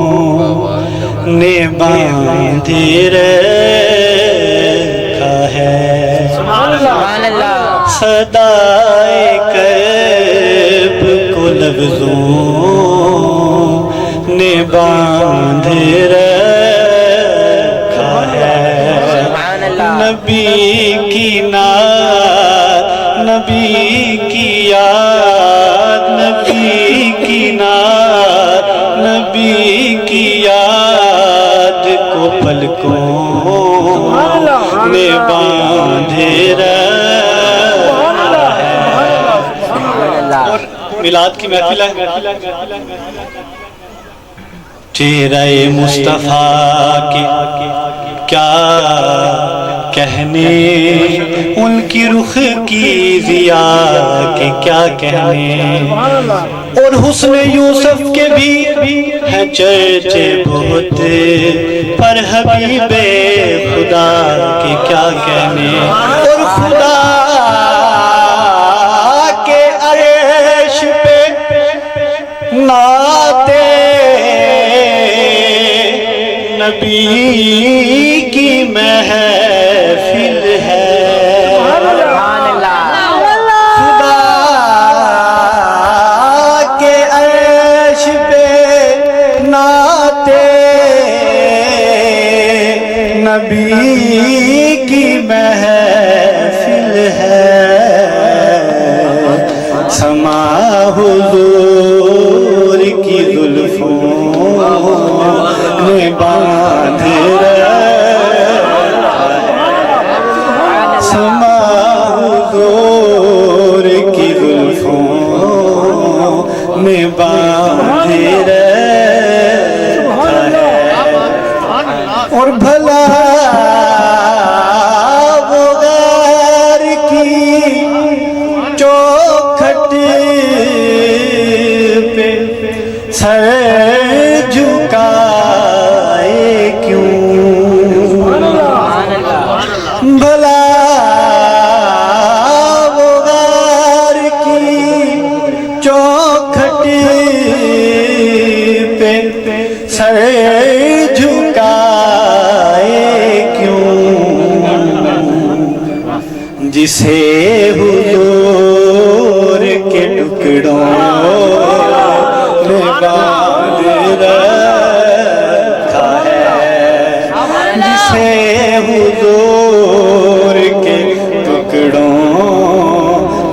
لفظوں نے باندھے رکھا ہے صدائے کرب کو لفظوں نے باندھے رکھا ہے نبی کی نعت نبی کی یاد نبی کی نعت نبی کی یاد کو پلکوں نے باندھے رکھا ہے اور میلاد کی محفل ہے چہرہ مصطفیٰ کے کیا کہنے ان کی رخ کی ضیا کے کیا کہنے اور حسن یوسف کے بھی ہیں چرچے بہت پر حبیب خدا کے کیا کہنے اور خدا کے عرش پہ نعتِ نبی کی محفل ہے خدا کے عرش پہ نعتِ نبی کی محفل ہے سما حضور کی زلفوں نے باندھ رکھا ہے سما حضور کی زلفوں نے باندھ رکھا ہے اور بھلا وہ غیر کی چوکھٹ پہ سر جھکائے کیوں بھلا وہ غیر کی چوکھٹ پہ سر جھکائے کیوں جسے حضور کے ٹکڑوں نے باندھ رکھا ہے جسے حضور کے ٹکڑوں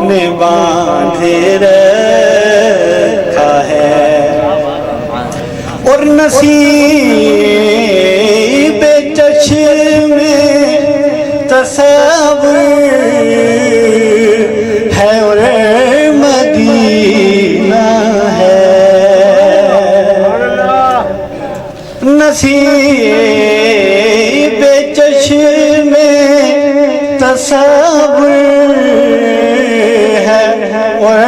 نے باندھ رکھا ہے اور نصیب چشم تصور ہے اور مدینہ ہے نصیب چشم تصور ہے اور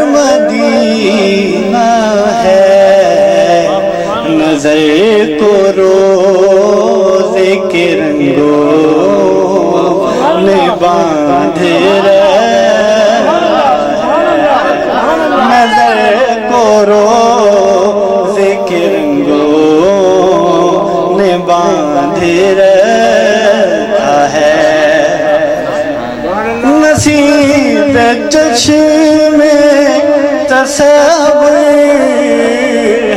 مدینہ ہے نظر کو روزے کے رنگوں نے باندھ نظر کو روزے کے رنگوں نے باندھ رکھا ہے نصیب چشم تصور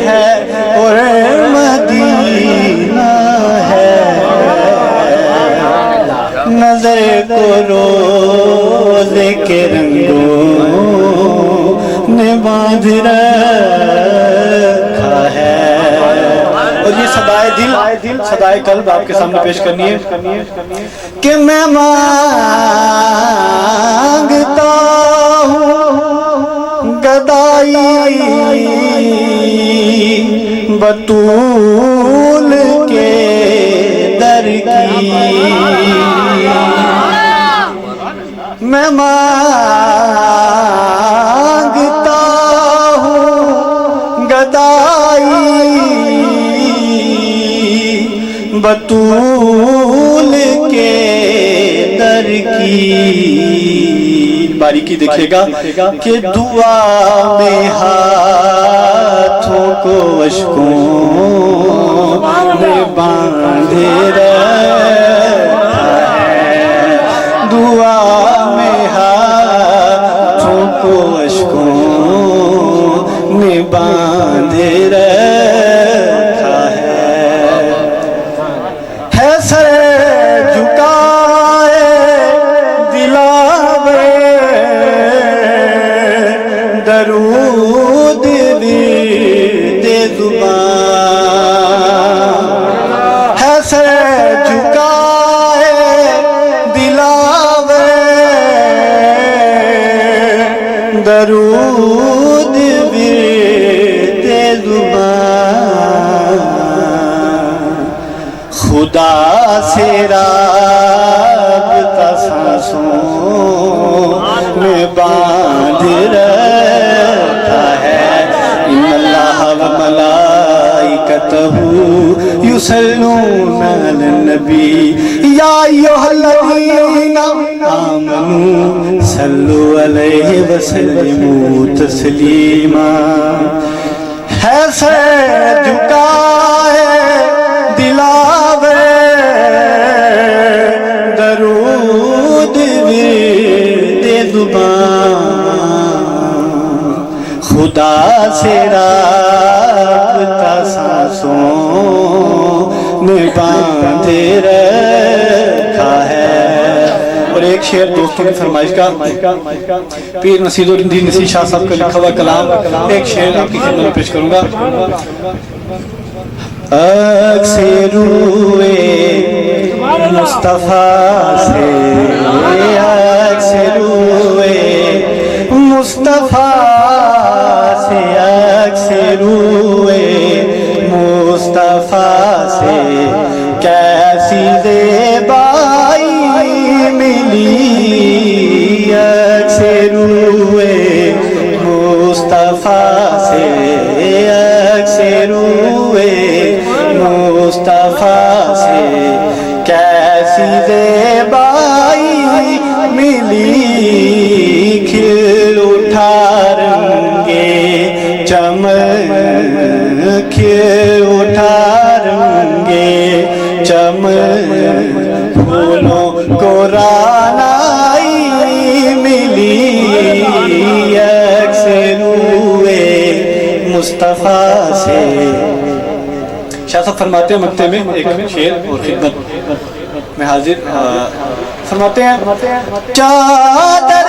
ہے اور مدینہ ہے نظر کو روزے کے رنگوں نے باندھ رکھا ہے اور یہ صدائے دل صدائے قلب آپ کے سامنے پیش کرنی ہے کہ میں مانگتا ہوں گدائی بطول کے در کی میں مانگتا ہوں گدائی بطول کے در کی باریکی دیکھیے گا کہ دعا میں ہاتھوں کو اشکوں نے باندھے رکھا ہے، دعا میں ہاتھوں کو اشکوں نے باندھے رکھا ہے سر جھکائے دلاور درود دے زبان، ہے سر جھکائے دلاور درود دے زبان، خدا سے رابطہ سانسوں میں باندھ رکھا ہے، ان اللہ و ملائکتہ یصلون علی النبی یا ایھا الذین آمنوا صلوا علیہ وسلموا تسلیما، ہے سر جھکائے دلاور درود دے زبان، خدا سے رابطہ سانسوں میں باندھے رکھا ہے۔ اور ایک شعر دوستوں کی فرمائش کا، پیر نصیر الدین نصیر شاہ صاحب کا لکھا ہوا کلام، ایک شعر آپ کی خدمت میں پیش کروں گا۔ اکسے روئے مصطفیٰ سے، اکسے روئے مصطفیٰ سے، اکسے روئے مصطفیٰ سے کیسی زیبائی ملی، اکسے روئے مصطفیٰ سے، اکسے روئے مصطفیٰ سے کیسی زیبائی ملی، کھل اٹھا رنگے چمن، کھل اٹھا رنگے چمن، پھولوں کو رانائی ملی، اکسے روئے مصطفیٰ سے۔ شاہ صاحب فرماتے ہیں مکتے میں ایک شعر اور خدمت میں حاضر فرماتے ہیں، چادر